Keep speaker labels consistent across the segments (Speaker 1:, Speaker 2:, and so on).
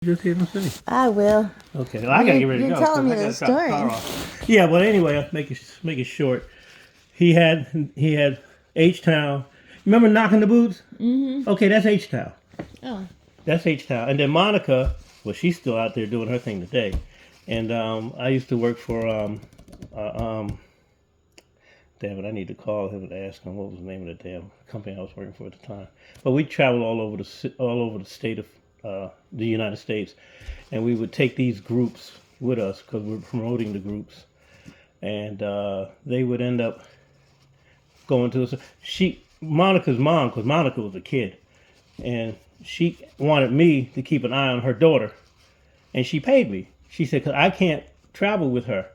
Speaker 1: Just hear them say.
Speaker 2: I will.
Speaker 1: Okay, well, I gotta get ready to go.
Speaker 2: You're telling me
Speaker 1: I
Speaker 2: the
Speaker 1: gotta drop the car
Speaker 2: story.
Speaker 1: off. Yeah, but anyway, I'll make it short. He had H Town. Remember Knocking the Boots? Mm-hmm. Okay, that's H Town.
Speaker 2: Oh.
Speaker 1: That's H Town. And then Monica, well, she's still out there doing her thing today. And I used to work for damn it, I need to call him and ask him what was the name of the damn company I was working for at the time. But we traveled all over the state of the United States, and we would take these groups with us because we were promoting the groups, and they would end up going to us. Monica's mom, because Monica was a kid, and she wanted me to keep an eye on her daughter, and she paid me. She said, because I can't travel with her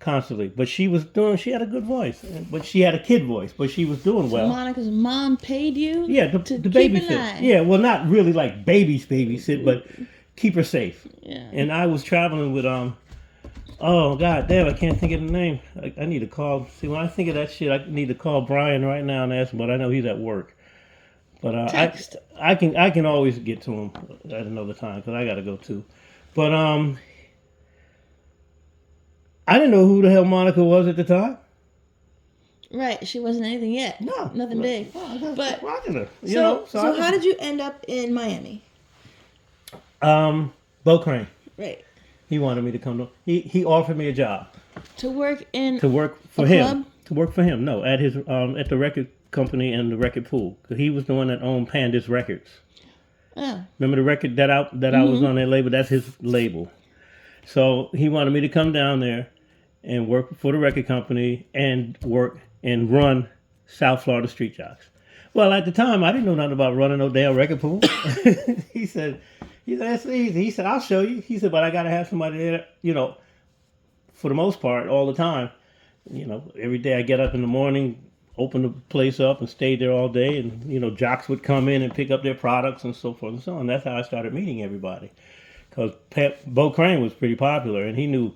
Speaker 1: constantly, but she had a good voice, but she had a kid voice, but she was doing well.
Speaker 2: So Monica's mom paid you?
Speaker 1: Yeah, to babysit. Yeah, well, not really like babysit, but keep her safe.
Speaker 2: Yeah.
Speaker 1: And I was traveling with oh god damn, I can't think of the name. I need to call. See, when I think of that shit, I need to call Brian right now and ask him, but I know he's at work. But
Speaker 2: Text.
Speaker 1: I can always get to him at another time because I got to go too. But I didn't know who the hell Monica was at the time.
Speaker 2: Right, she wasn't anything yet.
Speaker 1: No,
Speaker 2: nothing big.
Speaker 1: But rocking her,
Speaker 2: So how did you end up in Miami?
Speaker 1: Bo Crane.
Speaker 2: Right.
Speaker 1: He wanted me to come to. He offered me a job
Speaker 2: To work in
Speaker 1: to work for
Speaker 2: a
Speaker 1: him.
Speaker 2: club?
Speaker 1: To work for him. No, at his at the record company and the record pool. Cause he was the one that owned Pandis Records.
Speaker 2: Oh.
Speaker 1: Remember the record that I was on that label? That's his label. So he wanted me to come down there and work for the record company and work and run South Florida Street Jocks. Well, at the time, I didn't know nothing about running no damn record pool. He said, that's easy. He said, I'll show you. He said, but I got to have somebody there, for the most part, all the time. Every day I get up in the morning, open the place up and stay there all day. And, jocks would come in and pick up their products and so forth and so on. That's how I started meeting everybody. Because Bo Crane was pretty popular, and he knew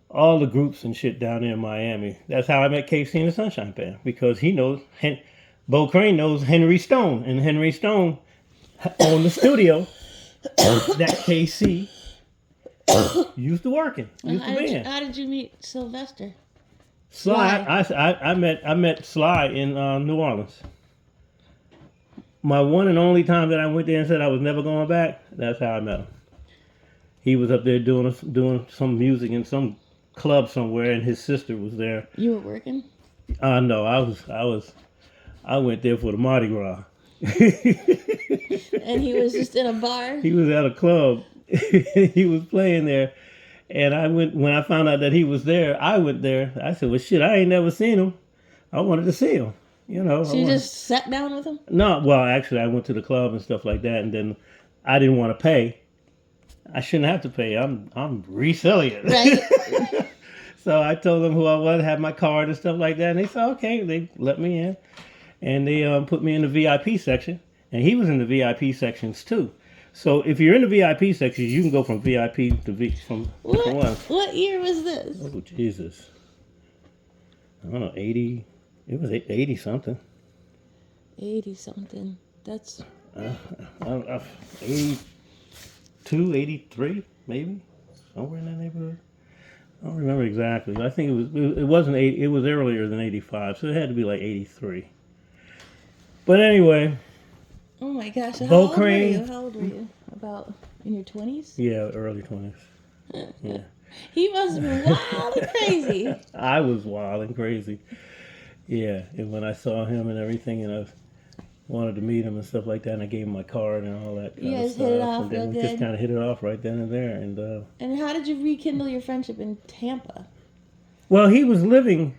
Speaker 1: all the groups and shit down there in Miami. That's how I met KC and the Sunshine Band, because he knows, Bo Crane knows Henry Stone, and Henry Stone owned the studio that KC used to work in,
Speaker 2: How did you meet Sylvester?
Speaker 1: Sly. I met Sly in New Orleans. My one and only time that I went there and said I was never going back, that's how I met him. He was up there doing some music in some club somewhere, and his sister was there.
Speaker 2: You were working?
Speaker 1: No, I went there for the Mardi Gras.
Speaker 2: And he was just in a bar?
Speaker 1: He was at a club. He was playing there, and when I found out that he was there, I went there. I said, well, shit, I ain't never seen him. I wanted to see him.
Speaker 2: So you just sat down with him?
Speaker 1: No, well, actually, I went to the club and stuff like that, and then I didn't want to pay. I shouldn't have to pay. I'm Reese Elliott.
Speaker 2: Right.
Speaker 1: So I told them who I was, had my card and stuff like that, and they said, okay. They let me in, and they put me in the VIP section, and he was in the VIP sections too. So if you're in the VIP sections, you can go from VIP to from different ones.
Speaker 2: What year was this?
Speaker 1: Oh, Jesus. I don't know, 80. It was 80 something.
Speaker 2: 80 something. That's
Speaker 1: 82, 83, maybe, somewhere in that neighborhood. I don't remember exactly, but I think it wasn't 80. It was earlier than 85, so it had to be like 83. But anyway.
Speaker 2: Oh my gosh! How
Speaker 1: Bo
Speaker 2: old
Speaker 1: Crane.
Speaker 2: were you? How old were you? About in your 20s?
Speaker 1: Yeah, early 20s. Yeah.
Speaker 2: He must have been wild and crazy.
Speaker 1: I was wild and crazy. Yeah, and when I saw him and everything, and I wanted to meet him and stuff like that, and I gave him my card and all that kind of stuff.
Speaker 2: Hit it off
Speaker 1: and then
Speaker 2: real
Speaker 1: we
Speaker 2: good.
Speaker 1: just kind of hit it off right then and there.
Speaker 2: And how did you rekindle your friendship in Tampa?
Speaker 1: Well, he was living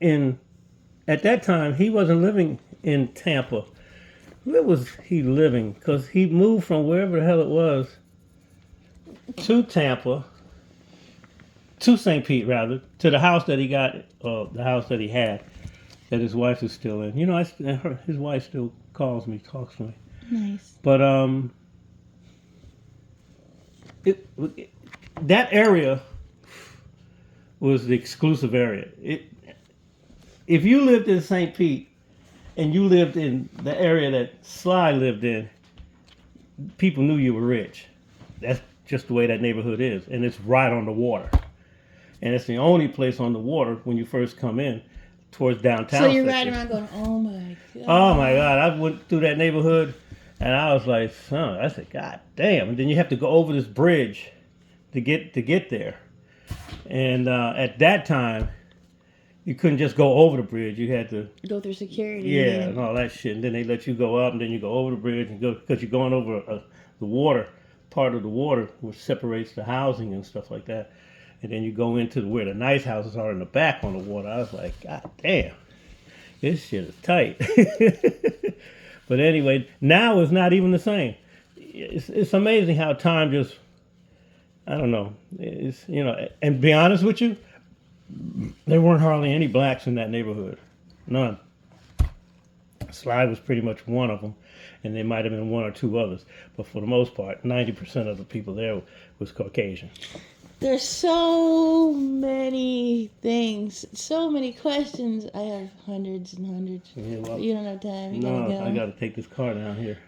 Speaker 1: at that time, he wasn't living in Tampa. Where was he living? Because he moved from wherever the hell it was to Tampa, to St. Pete rather, to the house that he got, the house that he had, that his wife is still in. His wife still calls me, talks to me.
Speaker 2: Nice.
Speaker 1: But that area was the exclusive area. If you lived in St. Pete and you lived in the area that Sly lived in, people knew you were rich. that's just the way that neighborhood is, and it's right on the water, and it's the only place on the water when you first come in towards downtown.
Speaker 2: So you're
Speaker 1: section.
Speaker 2: riding around going, oh my god.
Speaker 1: Oh my God! I went through that neighborhood, and I was like, son, I said, God damn! And then you have to go over this bridge to get there, and at that time, you couldn't just go over the bridge. You had to
Speaker 2: Go through security.
Speaker 1: yeah, and all that shit. And then they let you go up, and then you go over the bridge and go because you're going over the water, part of the water which separates the housing and stuff like that. And then you go into where the nice houses are in the back on the water. I was like, God damn, this shit is tight. But anyway, now it's not even the same. It's amazing how time just, I don't know. It's, you know, and to be honest with you, there weren't hardly any blacks in that neighborhood. None. Sly was pretty much one of them, and there might have been one or two others. But for the most part, 90% of the people there was Caucasian.
Speaker 2: There's so many things, so many questions. I have hundreds and hundreds.
Speaker 1: Yeah, well,
Speaker 2: You don't have time. You
Speaker 1: no,
Speaker 2: gotta go.
Speaker 1: I got to take this car down here.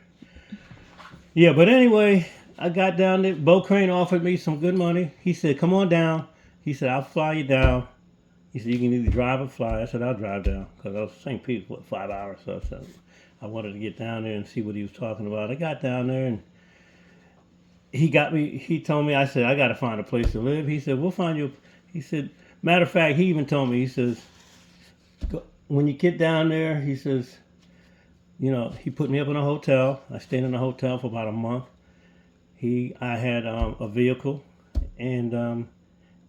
Speaker 1: Yeah, but anyway, I got down there. Bo Crane offered me some good money. He said, come on down. He said, I'll fly you down. He said, you can either drive or fly. I said, I'll drive down. Because I was St. Pete for 5 hours. So I said, I wanted to get down there and see what he was talking about. I got down there and he told me, I said, I got to find a place to live. He said, we'll find you. He said, matter of fact, he even told me, he says, when you get down there, he says, you know, he put me up in a hotel. I stayed in a hotel for about a month. I had a vehicle, and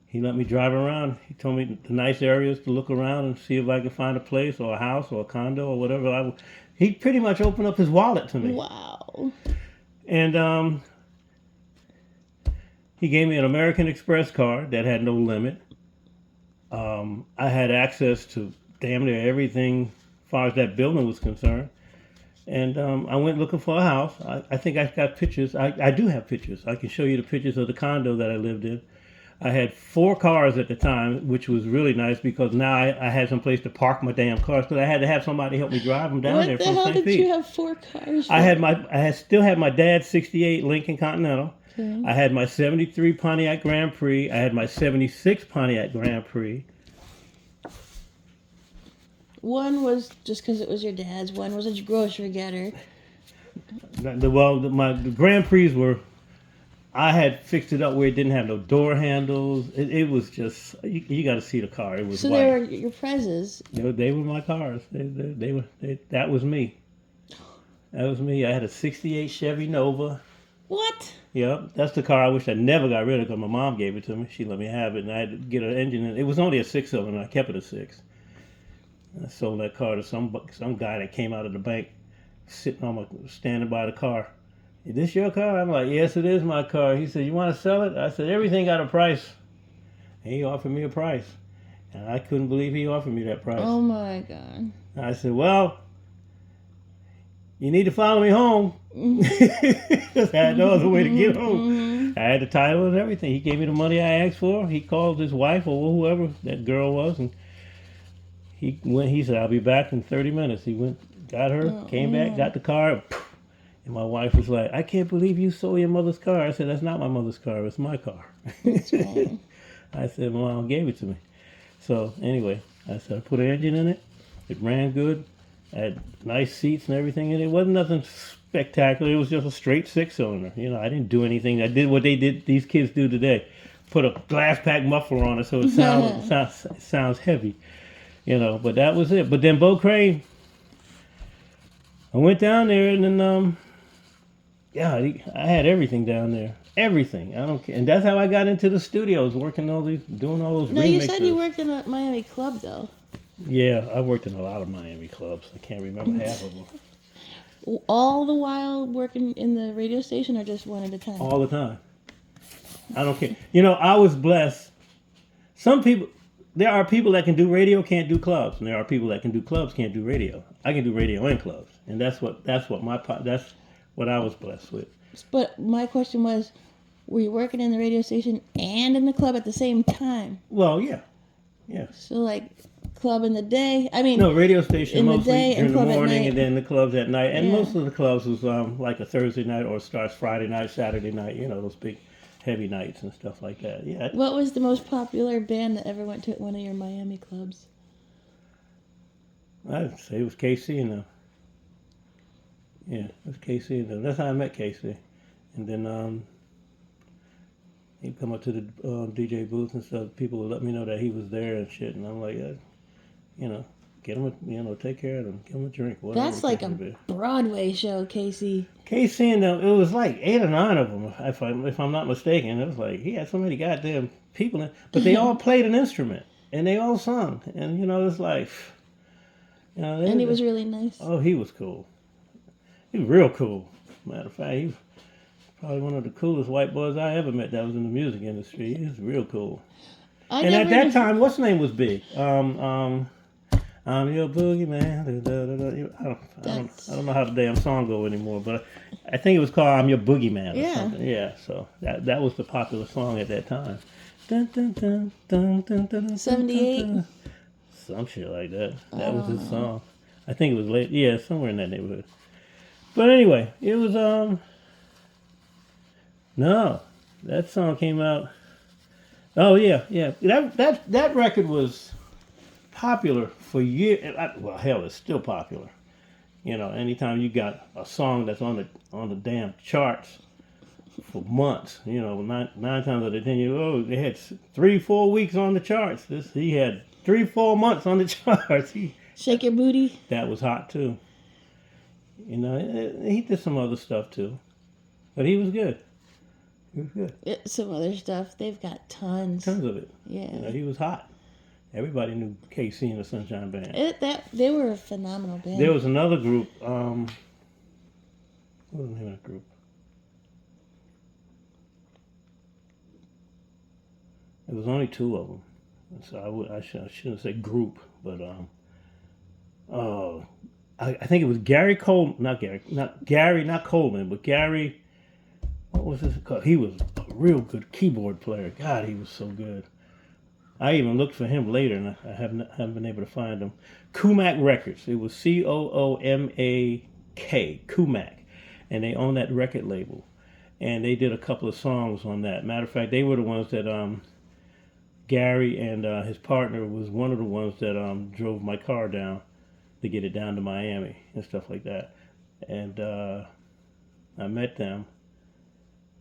Speaker 1: he let me drive around. He told me the nice areas to look around and see if I could find a place or a house or a condo or whatever. He pretty much opened up his wallet to me.
Speaker 2: Wow.
Speaker 1: And he gave me an American Express card that had no limit. I had access to damn near everything as far as that building was concerned. And I went looking for a house. I think I got pictures. I do have pictures. I can show you the pictures of the condo that I lived in. I had 4 cars at the time, which was really nice because now I had some place to park my damn cars because I had to have somebody help me drive them down there
Speaker 2: What the
Speaker 1: from
Speaker 2: hell
Speaker 1: St.
Speaker 2: did
Speaker 1: Pete.
Speaker 2: you have 4 cars for?
Speaker 1: I still had my dad's '68 Lincoln Continental.
Speaker 2: Okay.
Speaker 1: I had my '73 Pontiac Grand Prix. I had my '76 Pontiac Grand Prix.
Speaker 2: One was just because it was your dad's. One was a grocery getter.
Speaker 1: The Grand Prix were, I had fixed it up where it didn't have no door handles. It was just, you got to see the car. It was
Speaker 2: So
Speaker 1: white.
Speaker 2: they were your prezes.
Speaker 1: They were my cars. That was me. That was me. I had a '68 Chevy Nova.
Speaker 2: What?
Speaker 1: Yep, that's the car I wish I never got rid of because my mom gave it to me. She let me have it, and I had to get an engine in. It was only a 6-cylinder, and I kept it a 6. I sold that car to some guy that came out of the bank, standing by the car. Is this your car? I'm like, yes, it is my car. He said, you want to sell it? I said, everything got a price. And he offered me a price, and I couldn't believe he offered me that price.
Speaker 2: Oh my God.
Speaker 1: I said, well, you need to follow me home. Because I had no other way to get home. I had the title and everything. He gave me the money I asked for. He called his wife or whoever that girl was, and he said, I'll be back in 30 minutes. He went, got her, came back, got the car, and my wife was like, I can't believe you sold your mother's car. I said, that's not my mother's car, it's my car.
Speaker 2: That's right.
Speaker 1: I said, Mom gave it to me. So anyway, I said, I put an engine in it. It ran good. I had nice seats and everything, and it wasn't nothing spectacular. It was just a straight 6-cylinder. You know, I didn't do anything. I did what these kids do today. Put a glass pack muffler on it so it sounds heavy. You know, but that was it. But then Bo Crane, I went down there and then, I had everything down there. Everything. I don't care. And that's how I got into the studios, doing all those remixes.
Speaker 2: No, you said you worked in a Miami club, though.
Speaker 1: Yeah, I worked in a lot of Miami clubs. I can't remember half of them.
Speaker 2: All the while working in the radio station or just one at a time?
Speaker 1: All the time. I don't care. You know, I was blessed. There are people that can do radio, can't do clubs, and there are people that can do clubs, can't do radio. I can do radio and clubs, and that's what I was blessed with.
Speaker 2: But my question was, were you working in the radio station and in the club at the same time?
Speaker 1: Well, yeah.
Speaker 2: So like club in the day. I mean,
Speaker 1: No, radio station
Speaker 2: in the
Speaker 1: mostly
Speaker 2: day and
Speaker 1: during the
Speaker 2: club at
Speaker 1: morning,
Speaker 2: night.
Speaker 1: and then the clubs at night. And
Speaker 2: Yeah.
Speaker 1: most of the clubs was like a Thursday night or starts Friday night, Saturday night. You know, those big, heavy nights and stuff like that. Yeah.
Speaker 2: What was the most popular band that ever went to one of your Miami clubs?
Speaker 1: I'd say it was KC and them. Yeah, it was KC and them. That's how I met KC. And then he'd come up to the DJ booth and stuff. People would let me know that he was there and shit. And I'm like, you know, get him, take care of them. Give him a drink.
Speaker 2: That's like a Broadway show, Casey.
Speaker 1: KC and them, it was like 8 or 9 of them, if I'm not mistaken. It was like, he had so many goddamn people in, but they all played an instrument. And they all sung. And, it's like,
Speaker 2: and he was really nice.
Speaker 1: Oh, he was cool. He was real cool. Matter of fact, he was probably one of the coolest white boys I ever met that was in the music industry. He was real cool. And at that time, what's his name was big? I'm your boogeyman. I don't know how the damn song go anymore, but I think it was called "I'm Your Boogeyman" or something. Yeah, so that was the popular song at that time.
Speaker 2: 78.
Speaker 1: Some shit like that. That was his song. I think it was late. Yeah, somewhere in that neighborhood. But anyway, it was no, that song came out. Oh yeah. That record was popular for years. Well, hell, it's still popular. Anytime you got a song that's on the damn charts for months, 9 times out of 10, they had 3-4 weeks on the charts. He had 3-4 months on the charts.
Speaker 2: Shake Your Booty.
Speaker 1: That was hot too. He did some other stuff too, but he was good. He was good.
Speaker 2: Some other stuff. They've got tons
Speaker 1: of it.
Speaker 2: Yeah.
Speaker 1: He was hot. Everybody knew KC and the Sunshine Band.
Speaker 2: They were a phenomenal band.
Speaker 1: There was another group. What was the name of that group? There was only 2 of them, so I shouldn't say group, but I think it was Gary Coleman, not Coleman, but Gary. What was this called? He was a real good keyboard player. God, he was so good. I even looked for him later, and I haven't been able to find him. Kumac Records. It was Coomak, Kumac, and they own that record label. And they did a couple of songs on that. Matter of fact, they were the ones that Gary and his partner was one of the ones that drove my car down to get it down to Miami and stuff like that. And I met them.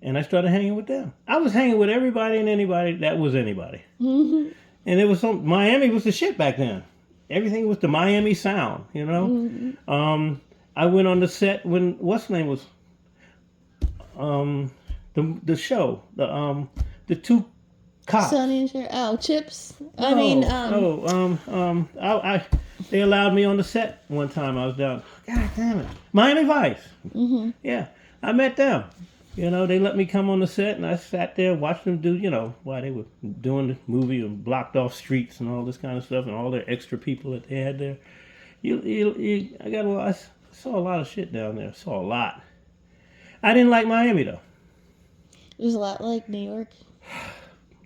Speaker 1: And I started hanging with them. I was hanging with everybody and anybody that was anybody. Mm-hmm. And it was Miami was the shit back then. Everything was the Miami sound, Mm-hmm. I went on the set when what's the name was the show, the 2 cops.
Speaker 2: Sonny and Cher. Oh, Chips.
Speaker 1: They allowed me on the set one time. I was down. God damn it, Miami Vice.
Speaker 2: Mm-hmm.
Speaker 1: Yeah, I met them. They let me come on the set, and I sat there and watched them do, while they were doing the movie and blocked off streets and all this kind of stuff, and all their extra people that they had there. I saw a lot of shit down there. Saw a lot. I didn't like Miami though.
Speaker 2: It was a lot like New York.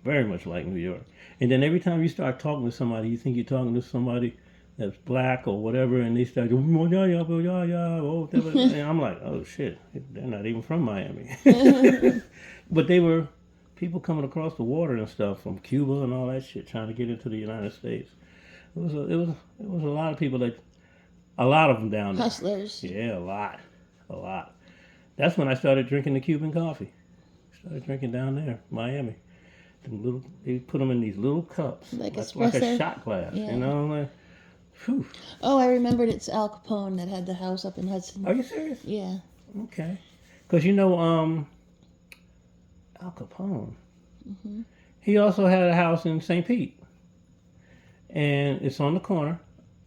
Speaker 1: Very much like New York. And then every time you start talking to somebody, you think you're talking to somebody that's black or whatever, and they start going, and I'm like, oh shit, they're not even from Miami. But they were people coming across the water and stuff from Cuba and all that shit, trying to get into the United States. It was a lot of people a lot of them down there.
Speaker 2: Hustlers.
Speaker 1: Yeah, a lot. That's when I started drinking the Cuban coffee. Started drinking down there, Miami. They put them in these little cups, like a shot glass, like. Whew.
Speaker 2: Oh, I remembered it's Al Capone that had the house up in Hudson.
Speaker 1: Are you serious?
Speaker 2: Yeah.
Speaker 1: Okay. Because Al Capone, mm-hmm. He also had a house in St. Pete. And it's on the corner.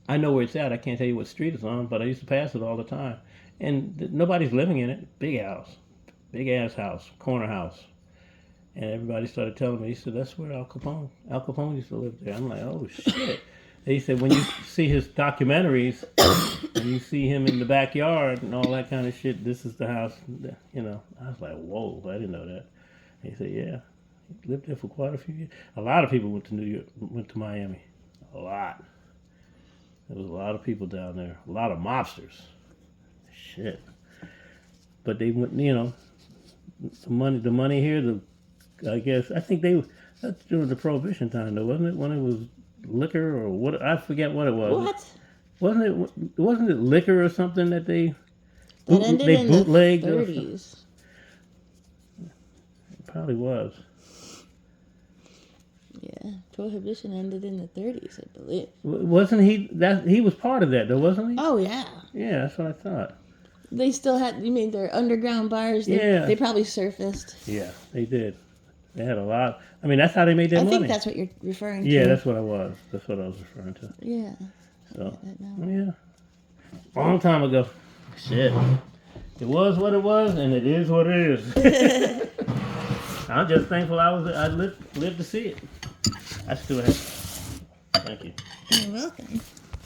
Speaker 1: I know where it's at. I can't tell you what street it's on, but I used to pass it all the time. And nobody's living in it. Big house. Big ass house. Corner house. And everybody started telling me, he said, that's where Al Capone used to live there. I'm like, oh shit. He said, when you see his documentaries, and you see him in the backyard and all that kind of shit, this is the house, I was like, whoa, I didn't know that. He said, yeah, he lived there for quite a few years. A lot of people went to New York, went to Miami. A lot. There was a lot of people down there, a lot of mobsters. Shit. But they went, the money here. I think that's during the Prohibition time, though, wasn't it? When it was liquor or what? I forget what it was.
Speaker 2: What?
Speaker 1: Wasn't it liquor or something that they
Speaker 2: Ended in the
Speaker 1: bootlegged?
Speaker 2: 30s.
Speaker 1: It probably was.
Speaker 2: Yeah, Prohibition ended in the 30s, I believe.
Speaker 1: Wasn't he? He was part of that, though, wasn't he?
Speaker 2: Oh yeah.
Speaker 1: Yeah, that's what I thought.
Speaker 2: They still had. You mean their underground bars? They probably surfaced.
Speaker 1: Yeah, they did. They had a lot. I mean, that's how they made their money.
Speaker 2: I think that's what you're referring to.
Speaker 1: Yeah, that's what I was. That's what I was referring to.
Speaker 2: Yeah.
Speaker 1: So, yeah. Long time ago. Shit. It was what it was, and it is what it is. I'm just thankful I lived to see it. I still have. Thank you.
Speaker 2: You're welcome.